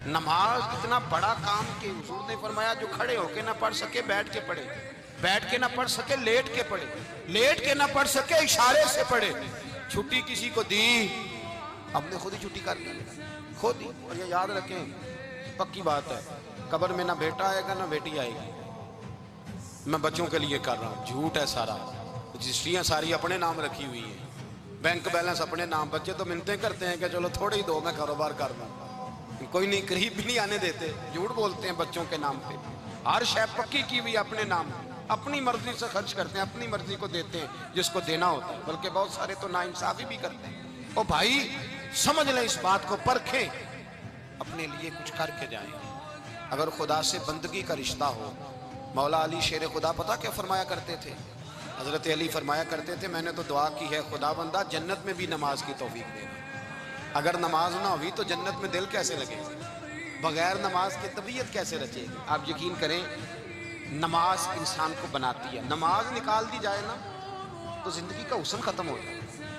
نماز اتنا بڑا کام کہ حضور نے فرمایا جو کھڑے ہو کے نہ پڑھ سکے بیٹھ کے پڑھے، بیٹھ کے نہ پڑھ سکے لیٹ کے پڑھے، لیٹ کے نہ پڑھ سکے اشارے سے پڑھے۔ چھٹی کسی کو دی، ہم نے خود ہی چھٹی کر لی، خود ہی۔ اور یہ یاد رکھیں پکی بات ہے، قبر میں نہ بیٹا آئے گا نہ بیٹی آئے گی۔ میں بچوں کے لیے کر رہا ہوں، جھوٹ ہے سارا، رجسٹریاں ساری اپنے نام رکھی ہوئی ہیں، بینک بیلنس اپنے نام۔ بچے تو منتیں کرتے ہیں کہ چلو تھوڑے ہی دو، میں کاروبار کر رہا ہوں، کوئی نہیں، قریب بھی نہیں آنے دیتے، جھوٹ بولتے ہیں بچوں کے نام پہ۔ ہر شے پکی کی ہوئی اپنے نام، اپنی مرضی سے خرچ کرتے ہیں، اپنی مرضی کو دیتے ہیں جس کو دینا ہوتا ہے، بلکہ بہت سارے تو ناانصافی بھی کرتے ہیں۔ او بھائی سمجھ لیں اس بات کو، پرکھیں، اپنے لیے کچھ کر کے جائیں۔ اگر خدا سے بندگی کا رشتہ ہو، مولا علی شیر خدا پتہ کیا فرمایا کرتے تھے؟ حضرت علی فرمایا کرتے تھے میں نے تو دعا کی ہے خدا بندہ جنت میں بھی نماز کی توفیق دینا۔ اگر نماز نہ ہوئی تو جنت میں دل کیسے لگے گا؟ بغیر نماز کے طبیعت کیسے رچے گی؟ آپ یقین کریں نماز انسان کو بناتی ہے، نماز نکال دی جائے نا تو زندگی کا حسن ختم ہو جائے۔